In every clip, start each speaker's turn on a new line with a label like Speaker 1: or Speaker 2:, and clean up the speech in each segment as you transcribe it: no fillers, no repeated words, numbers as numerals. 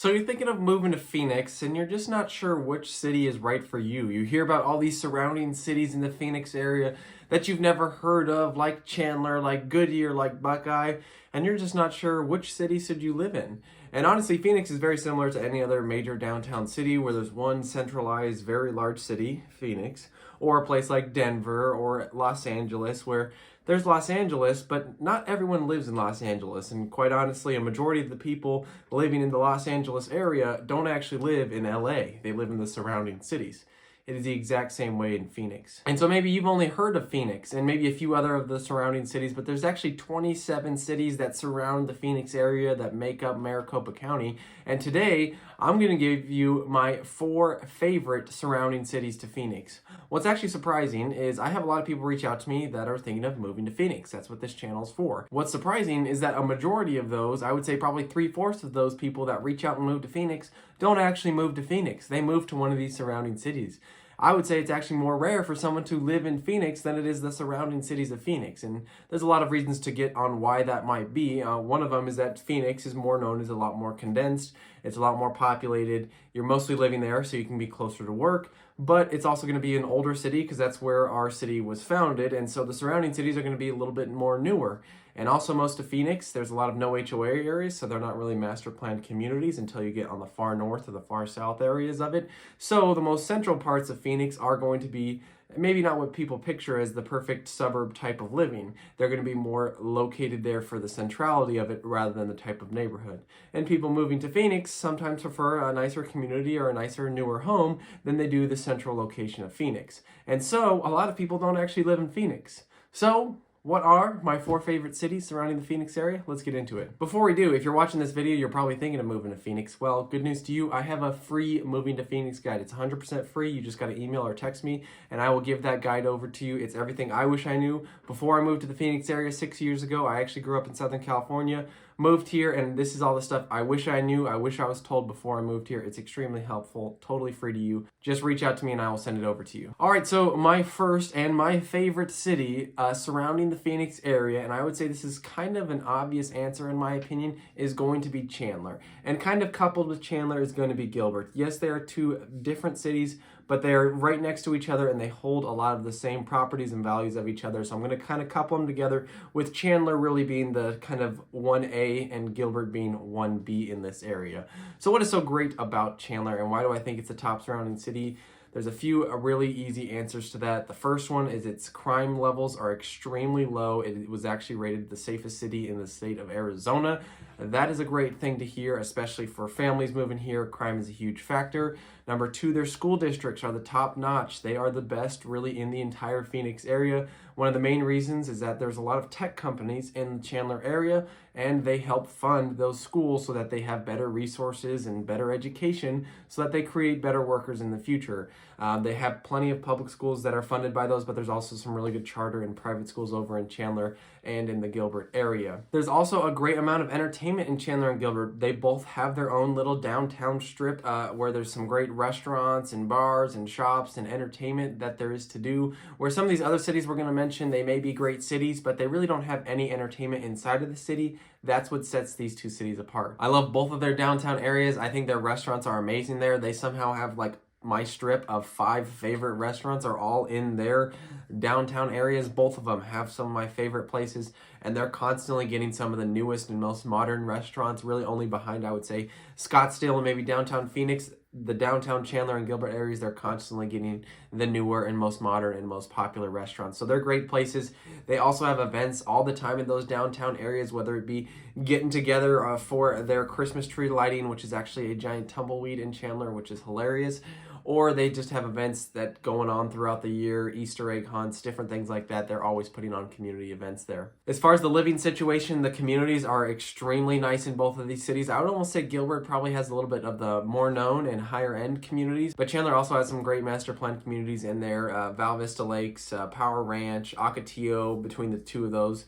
Speaker 1: So you're thinking of moving to Phoenix and you're just not sure which city is right for you. You hear about all these surrounding cities in the Phoenix area that you've never heard of, like Chandler, like Goodyear, like Buckeye, and you're just not sure which city should you live in. And honestly, Phoenix is very similar to any other major downtown city where there's one centralized, very large city, Phoenix, or a place like Denver or Los Angeles where there's Los Angeles, but not everyone lives in Los Angeles. And quite honestly, a majority of the people living in the Los Angeles area don't actually live in LA. They live in the surrounding cities. It is the exact same way in Phoenix. And so maybe you've only heard of Phoenix and maybe a few other of the surrounding cities, but there's actually 27 cities that surround the Phoenix area that make up Maricopa County. And today, I'm going to give you my 4 favorite surrounding cities to Phoenix. What's actually surprising is I have a lot of people reach out to me that are thinking of moving to Phoenix. That's what this channel is for. What's surprising is that a majority of those, I would say probably 3/4 of those people that reach out and move to Phoenix, don't actually move to Phoenix. They move to one of these surrounding cities. I would say it's actually more rare for someone to live in Phoenix than it is the surrounding cities of Phoenix. And there's a lot of reasons to get on why that might be. One of them is that Phoenix is more known as a lot more condensed. It's a lot more populated. You're mostly living there, so you can be closer to work. But it's also going to be an older city because that's where our city was founded. And so the surrounding cities are going to be a little bit more newer. And also most of Phoenix, there's a lot of no HOA areas, so they're not really master planned communities until you get on the far north or the far south areas of it. So the most central parts of Phoenix are going to be maybe not what people picture as the perfect suburb type of living. They're going to be more located there for the centrality of it rather than the type of neighborhood. And people moving to Phoenix sometimes prefer a nicer community or a nicer, newer home than they do the central location of Phoenix. And so a lot of people don't actually live in Phoenix. So what are my 4 favorite cities surrounding the Phoenix area? Let's get into it. Before we do, if you're watching this video, you're probably thinking of moving to Phoenix. Well, good news to you, I have a free moving to Phoenix guide. It's 100% free. You just got to email or text me, and I will give that guide over to you. It's everything I wish I knew. Before I moved to the Phoenix area 6 years ago, I actually grew up in Southern California, moved here, and this is all the stuff I wish I knew. I wish I was told before I moved here. It's extremely helpful, totally free to you. Just reach out to me and I will send it over to you. All right, so my first and my favorite city surrounding the Phoenix area, and I would say this is kind of an obvious answer in my opinion, is going to be Chandler. And kind of coupled with Chandler is going to be Gilbert. Yes, they are 2 different cities, but they're right next to each other and they hold a lot of the same properties and values of each other. So I'm going to kind of couple them together with Chandler really being the kind of 1A and Gilbert being 1B in this area. So what is so great about Chandler and why do I think it's the top surrounding city? There's a few really easy answers to that. The first one is its crime levels are extremely low. It was actually rated the safest city in the state of Arizona. That is a great thing to hear, especially for families moving here. Crime is a huge factor. Number 2, their school districts are the top notch. They are the best really in the entire Phoenix area. One of the main reasons is that there's a lot of tech companies in the Chandler area and they help fund those schools so that they have better resources and better education so that they create better workers in the future. They have plenty of public schools that are funded by those, but there's also some really good charter and private schools over in Chandler and in the Gilbert area. There's also a great amount of entertainment in Chandler and Gilbert. They both have their own little downtown strip where there's some great restaurants and bars and shops and entertainment that there is to do. Where some of these other cities we're going to mention, they may be great cities, but they really don't have any entertainment inside of the city. That's what sets these 2 cities apart. I love both of their downtown areas. I think their restaurants are amazing there. They somehow have like my strip of 5 favorite restaurants are all in their downtown areas. Both of them have some of my favorite places, and they're constantly getting some of the newest and most modern restaurants, really only behind, I would say, Scottsdale and maybe downtown Phoenix. The downtown Chandler and Gilbert areas, they're constantly getting the newer and most modern and most popular restaurants. So they're great places. They also have events all the time in those downtown areas, whether it be getting together for their Christmas tree lighting, which is actually a giant tumbleweed in Chandler, which is hilarious, or they just have events that going on throughout the year, Easter egg hunts, different things like that. They're always putting on community events there. As far as the living situation, the communities are extremely nice in both of these cities. I would almost say Gilbert probably has a little bit of the more known and higher end communities, but Chandler also has some great master plan communities in there. Val Vista Lakes, Power Ranch, Ocotillo, between the two of those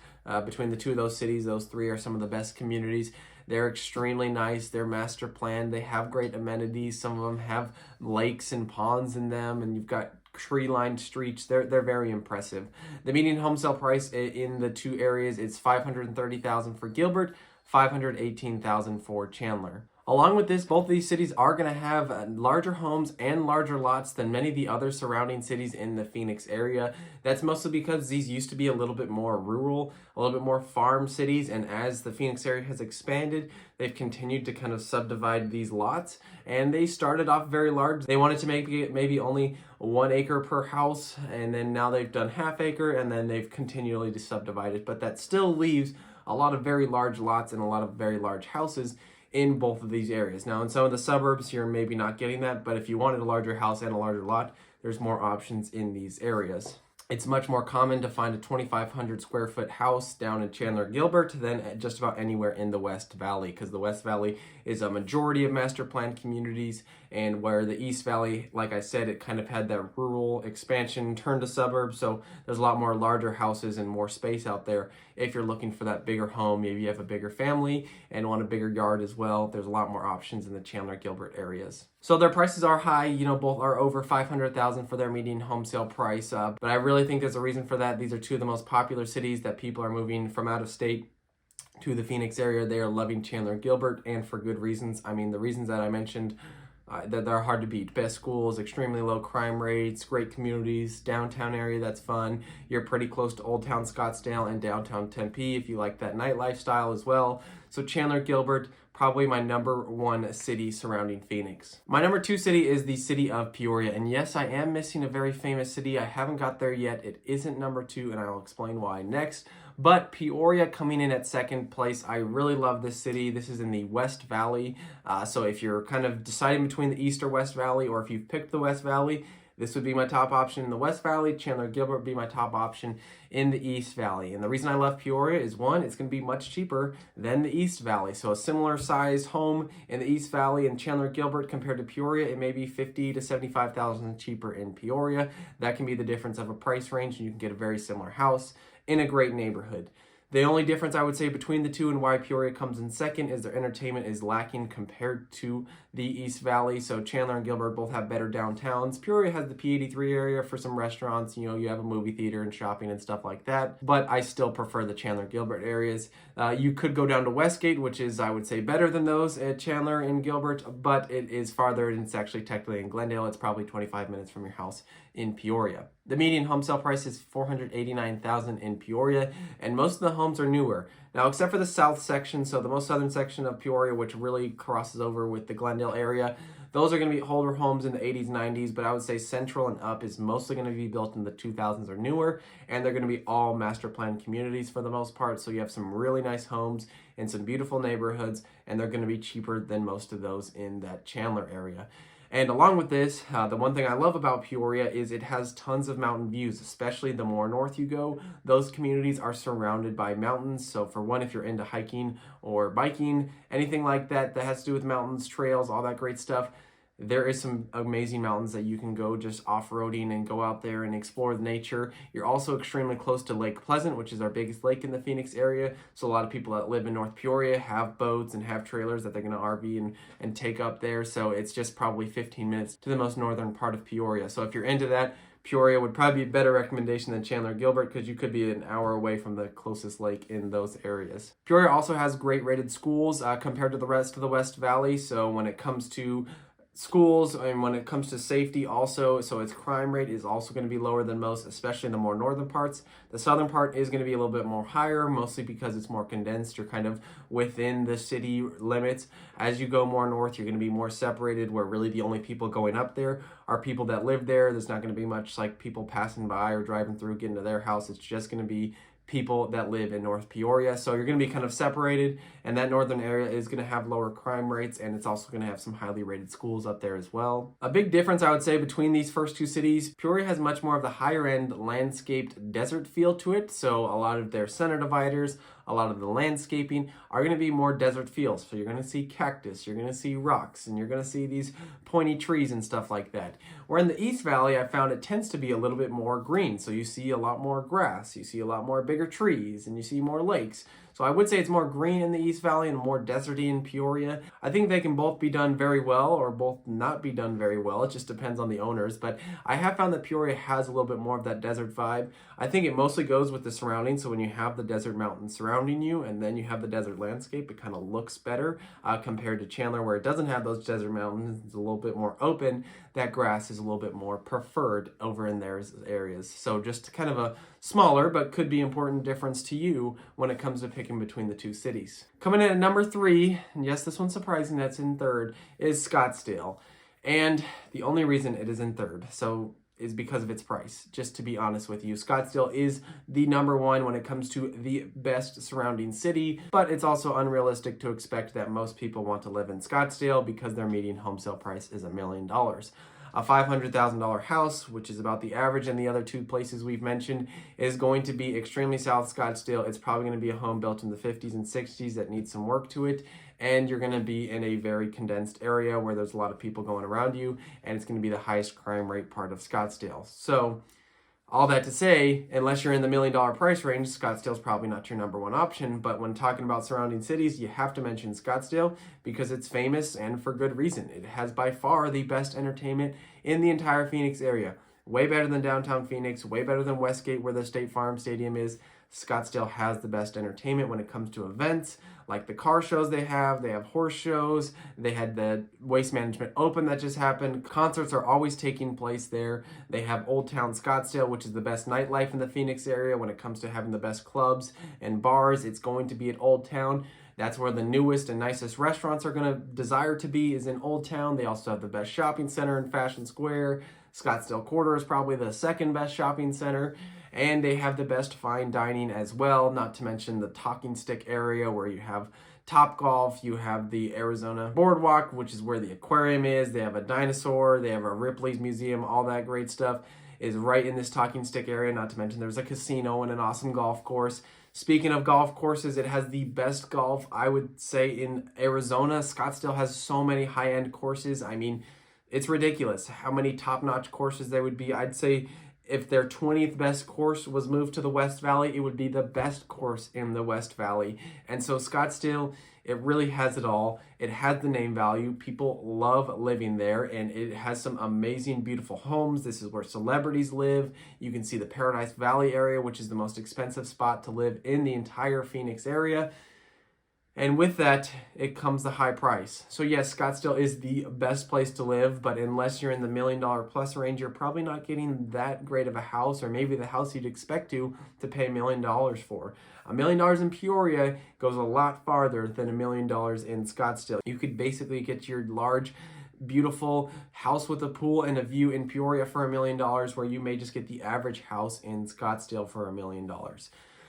Speaker 1: cities, those 3 are some of the best communities. They're extremely nice. They're master planned. They have great amenities. Some of them have lakes and ponds in them, and you've got tree-lined streets. They're very impressive. The median home sale price in the 2 areas is $530,000 for Gilbert, $518,000 for Chandler. Along with this, both of these cities are going to have larger homes and larger lots than many of the other surrounding cities in the Phoenix area. That's mostly because these used to be a little bit more rural, a little bit more farm cities, and as the Phoenix area has expanded, they've continued to kind of subdivide these lots, and they started off very large. They wanted to make it maybe only 1 acre per house, and then now they've done half acre, and then they've continually to subdivide it, but that still leaves a lot of very large lots and a lot of very large houses in both of these areas. Now, in some of the suburbs, you're maybe not getting that, but if you wanted a larger house and a larger lot, there's more options in these areas. It's much more common to find a 2,500 square foot house down in Chandler Gilbert than just about anywhere in the West Valley, because the West Valley is a majority of master plan communities, and where the East Valley, like I said, it kind of had that rural expansion turned to suburbs, so there's a lot more larger houses and more space out there. If you're looking for that bigger home, maybe you have a bigger family and want a bigger yard as well, there's a lot more options in the Chandler Gilbert areas. So their prices are high, both are over $500,000 for their median home sale price, but I really think there's a reason for that. These are two of the most popular cities that people are moving from out of state to the Phoenix area. They are loving Chandler Gilbert, and for good reasons. I mean, the reasons that I mentioned, that they're hard to beat. Best schools, extremely low crime rates, great communities, downtown area that's fun. You're pretty close to Old Town Scottsdale and downtown Tempe if you like that night lifestyle as well. So Chandler Gilbert, probably my number 1 city surrounding Phoenix. My number 2 city is the city of Peoria. And yes, I am missing a very famous city. I haven't got there yet. It isn't number 2, and I'll explain why next. But Peoria coming in at second place. I really love this city. This is in the West Valley. So if you're kind of deciding between the East or West Valley, or if you've picked the West Valley, this would be my top option in the West Valley. Chandler Gilbert would be my top option in the East Valley. And the reason I love Peoria is, one, it's going to be much cheaper than the East Valley. So a similar sized home in the East Valley and Chandler Gilbert compared to Peoria, it may be $50,000 to $75,000 cheaper in Peoria. That can be the difference of a price range, and you can get a very similar house in a great neighborhood. The only difference I would say between the two and why Peoria comes in second is their entertainment is lacking compared to the East Valley. So Chandler and Gilbert both have better downtowns. Peoria has the P83 area for some restaurants. You have a movie theater and shopping and stuff like that. But I still prefer the Chandler Gilbert areas. You could go down to Westgate, which is, I would say, better than those at Chandler and Gilbert, but it is farther, and it's actually technically in Glendale. It's probably 25 minutes from your house in Peoria. The median home sale price is $489,000 in Peoria, and most of the homes are newer. Now, except for the south section, so the most southern section of Peoria, which really crosses over with the Glendale area, those are going to be older homes in the 80s, 90s, but I would say central and up is mostly going to be built in the 2000s or newer, and they're going to be all master plan communities for the most part, so you have some really nice homes in some beautiful neighborhoods, and they're going to be cheaper than most of those in that Chandler area. And along with this, the one thing I love about Peoria is it has tons of mountain views, especially the more north you go. Those communities are surrounded by mountains. So for one, if you're into hiking or biking, anything like that that has to do with mountains, trails, all that great stuff, there is some amazing mountains that you can go just off-roading and go out there and explore the nature. You're also extremely close to Lake Pleasant, which is our biggest lake in the Phoenix area. So a lot of people that live in North Peoria have boats and have trailers that they're going to RV and take up there. So it's just probably 15 minutes to the most northern part of Peoria. So if you're into that, Peoria would probably be a better recommendation than Chandler Gilbert, because you could be an hour away from the closest lake in those areas. Peoria also has great rated schools compared to the rest of the West Valley. So when it comes to schools, and when it comes to safety also, so its crime rate is also going to be lower than most, especially in the more northern parts. The southern part is going to be a little bit more higher, mostly because it's more condensed. You're kind of within the city limits. As you go more north, you're going to be more separated, where really the only people going up there are people that live there. There's not going to be much like people passing by or driving through, getting to their house. It's just going to be people that live in North Peoria. So you're going to be kind of separated, and that northern area is going to have lower crime rates, and it's also going to have some highly rated schools up there as well. A big difference, I would say, between these first two cities, Peoria has much more of the higher end landscaped desert feel to it. So a lot of their center dividers, a lot of the landscaping are going to be more desert feels. So you're going to see cactus, you're going to see rocks, and you're going to see these pointy trees and stuff like that. Where in the East Valley, I found it tends to be a little bit more green. So you see a lot more grass, you see a lot more bigger trees, and you see more lakes. So I would say it's more green in the East Valley and more deserty in Peoria. I think they can both be done very well or both not be done very well. It just depends on the owners. But I have found that Peoria has a little bit more of that desert vibe. I think it mostly goes with the surroundings. So when you have the desert mountains surrounding you and then you have the desert landscape, it kind of looks better compared to Chandler, where it doesn't have those desert mountains. It's a little bit more open. That grass is a little bit more preferred over in those areas. So just kind of a smaller but could be important difference to you when it comes to picking between the two cities. Coming in at number 3, and yes, this one's surprising, that's in third, is Scottsdale. And the only reason it is in third is because of its price. Just to be honest with you, Scottsdale is the number 1 when it comes to the best surrounding city, but it's also unrealistic to expect that most people want to live in Scottsdale because their median home sale price is $1 million. A $500,000 house, which is about the average in the other 2 places we've mentioned, is going to be extremely South Scottsdale. It's probably going to be a home built in the 50s and 60s that needs some work to it. And you're going to be in a very condensed area where there's a lot of people going around you, and it's going to be the highest crime rate part of Scottsdale. So all that to say, unless you're in the $1 million price range, Scottsdale's probably not your number 1 option. But when talking about surrounding cities, you have to mention Scottsdale because it's famous and for good reason. It has by far the best entertainment in the entire Phoenix area. Way better than downtown Phoenix, way better than Westgate where the State Farm Stadium is. Scottsdale has the best entertainment when it comes to events, like the car shows they have. They have horse shows. They had the Waste Management Open that just happened. Concerts are always taking place there. They have Old Town Scottsdale, which is the best nightlife in the Phoenix area when it comes to having the best clubs and bars. It's going to be at Old Town. That's where the newest and nicest restaurants are going to desire to be, is in Old Town. They also have the best shopping center in Fashion Square. Scottsdale Quarter is probably the second best shopping center. And they have the best fine dining as well, not to mention the Talking Stick area where you have Topgolf, you have the Arizona Boardwalk, which is where the aquarium is. They have a dinosaur, they have a Ripley's Museum, all that great stuff is right in this Talking Stick area, not to mention there's a casino and an awesome golf course. Speaking of golf courses, it has the best golf, I would say, in Arizona. Scottsdale has so many high-end courses. I mean, it's ridiculous how many top-notch courses there would be. I'd say if their 20th best course was moved to the West Valley, it would be the best course in the West Valley. And so Scottsdale, it really has it all. It has the name value. People love living there, and it has some amazing, beautiful homes. This is where celebrities live. You can see the Paradise Valley area, which is the most expensive spot to live in the entire Phoenix area. And with that, it comes the high price. So yes, Scottsdale is the best place to live, but unless you're in the $1 million plus range, you're probably not getting that great of a house, or maybe the house you'd expect to pay $1 million for. $1 million in Peoria goes a lot farther than $1 million in Scottsdale. You could basically get your large, beautiful house with a pool and a view in Peoria for $1 million, where you may just get the average house in Scottsdale for $1 million.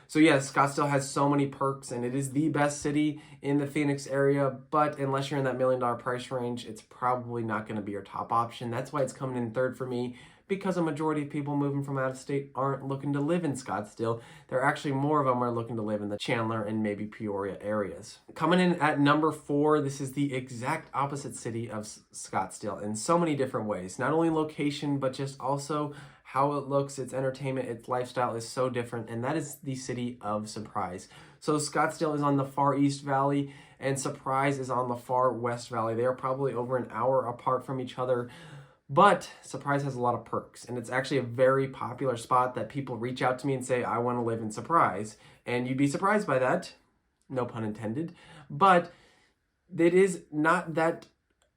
Speaker 1: So yes, Scottsdale has so many perks, and it is the best city in the Phoenix area, but unless you're in that $1 million price range, it's probably not going to be your top option. That's why it's coming in third for me, because a majority of people moving from out of state aren't looking to live in Scottsdale. There are actually more of them are looking to live in the Chandler and maybe Peoria areas. Coming in at number 4, this is the exact opposite city of Scottsdale in so many different ways. Not only location, but just also how it looks, its entertainment, its lifestyle is so different, and that is the city of Surprise. So Scottsdale is on the far East Valley, and Surprise is on the far West Valley. They are probably over an hour apart from each other, but Surprise has a lot of perks, and it's actually a very popular spot that people reach out to me and say, I want to live in Surprise. And you'd be surprised by that, no pun intended, but it is not that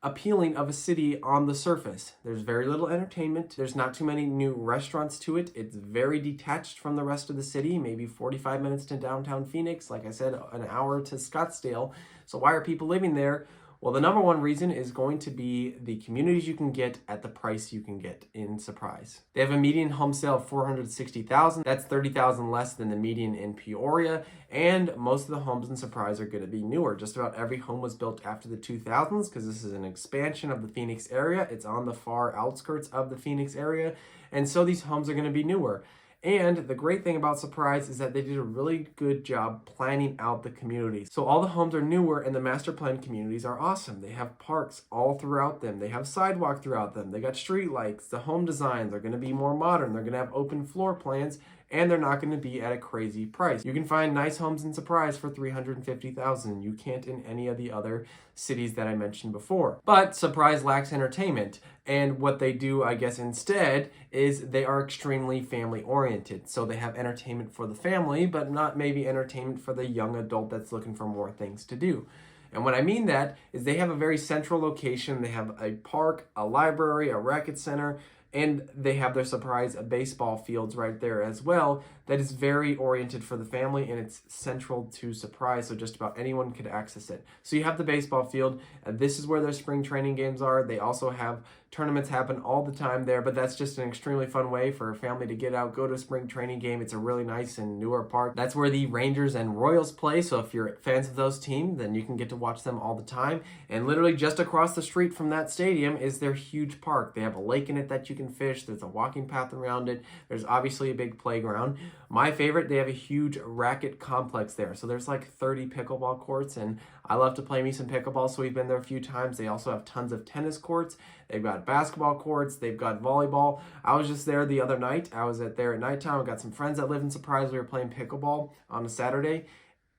Speaker 1: appealing of a city on the surface. There's very little entertainment. There's not too many new restaurants to it. It's very detached from the rest of the city, maybe 45 minutes to downtown Phoenix. Like I said, an hour to Scottsdale. So why are people living there? Well, the number one reason is going to be the communities you can get at the price you can get in Surprise. They have a median home sale of $460,000. That's $30,000 less than the median in Peoria, and most of the homes in Surprise are going to be newer. Just about every home was built after the 2000s because this is an expansion of the Phoenix area. It's on the far outskirts of the Phoenix area, and so these homes are going to be newer. And the great thing about Surprise is that they did a really good job planning out the community. So all the homes are newer and the master plan communities are awesome. They have parks all throughout them. They have sidewalk throughout them. They got street lights. The home designs are going to be more modern. They're going to have open floor plans, and they're not going to be at a crazy price. You can find nice homes in Surprise for $350,000. You can't in any of the other cities that I mentioned before. But Surprise lacks entertainment, and what they do, I guess, instead is they are extremely family oriented. So they have entertainment for the family, but not maybe entertainment for the young adult that's looking for more things to do. And what I mean that is they have a very central location. They have a park, a library, a racket center, and they have their Surprise baseball fields right there as well. That is very oriented for the family, and it's central to Surprise, so just about anyone could access it. So you have the baseball field. This is where their spring training games are. They also have tournaments happen all the time there, but that's just an extremely fun way for a family to get out, go to a spring training game. It's a really nice and newer park. That's where the Rangers and Royals play, so if you're fans of those teams, then you can get to watch them all the time. And literally just across the street from that stadium is their huge park. They have a lake in it that you can fish. There's a walking path around it. There's obviously a big playground. My favorite, they have a huge racket complex there. So there's like 30 pickleball courts, and I love to play me some pickleball, so we've been there a few times. They also have tons of tennis courts. They've got basketball courts. They've got volleyball. I was just there the other night. I was there at nighttime. I got some friends that live in Surprise. We were playing pickleball on a Saturday,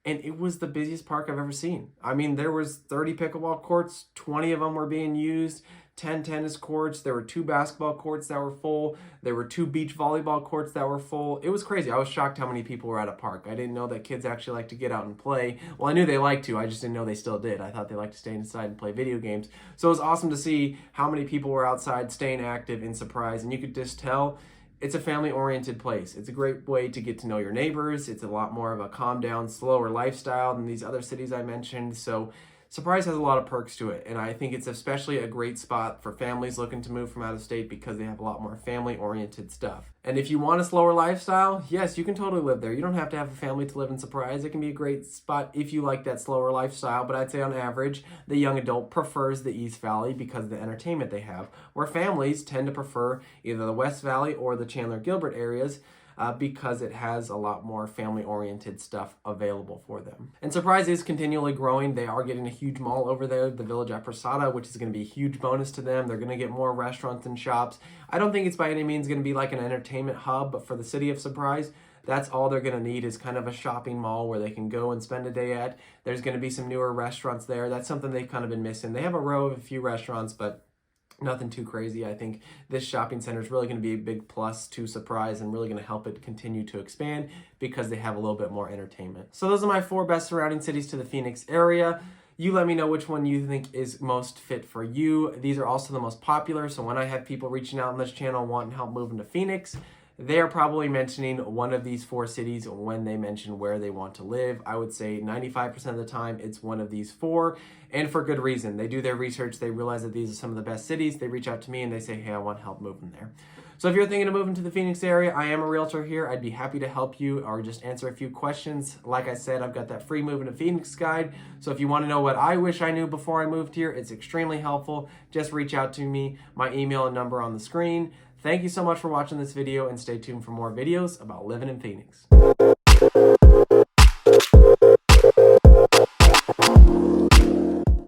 Speaker 1: and it was the busiest park I've ever seen. I mean, there was 30 pickleball courts. 20 of them were being used. 10 tennis courts. There were 2 basketball courts that were full. There were 2 beach volleyball courts that were full. It was crazy. I was shocked how many people were at a park. I didn't know that kids actually like to get out and play. Well, I knew they liked to. I just didn't know they still did. I thought they liked to stay inside and play video games. So it was awesome to see how many people were outside staying active in Surprise. And you could just tell it's a family-oriented place. It's a great way to get to know your neighbors. It's a lot more of a calm down, slower lifestyle than these other cities I mentioned. So Surprise has a lot of perks to it, and I think it's especially a great spot for families looking to move from out of state because they have a lot more family-oriented stuff. And if you want a slower lifestyle, yes, you can totally live there. You don't have to have a family to live in Surprise. It can be a great spot if you like that slower lifestyle, but I'd say on average, the young adult prefers the East Valley because of the entertainment they have, where families tend to prefer either the West Valley or the Chandler Gilbert areas, because it has a lot more family-oriented stuff available for them. And Surprise is continually growing. They are getting a huge mall over there, the Village at Prasada, which is going to be a huge bonus to them. They're going to get more restaurants and shops. I don't think it's by any means going to be like an entertainment hub, but for the city of Surprise, that's all they're going to need is kind of a shopping mall where they can go and spend a day at. There's going to be some newer restaurants there. That's something they've kind of been missing. They have a row of a few restaurants, but nothing too crazy. I think this shopping center is really going to be a big plus to Surprise and really going to help it continue to expand because they have a little bit more entertainment. So those are my 4 best surrounding cities to the Phoenix area. You let me know which one you think is most fit for you. These are also the most popular, so when I have people reaching out on this channel wanting help moving to Phoenix, they are probably mentioning one of these 4 cities when they mention where they want to live. I would say 95% of the time it's one of these 4, and for good reason. They do their research, they realize that these are some of the best cities, they reach out to me and they say, hey, I want help moving there. So if you're thinking of moving to the Phoenix area, I am a realtor here. I'd be happy to help you or just answer a few questions. Like I said, I've got that free Moving to Phoenix guide. So if you want to know what I wish I knew before I moved here, it's extremely helpful. Just reach out to me, my email and number on the screen. Thank you so much for watching this video and stay tuned for more videos about living in Phoenix.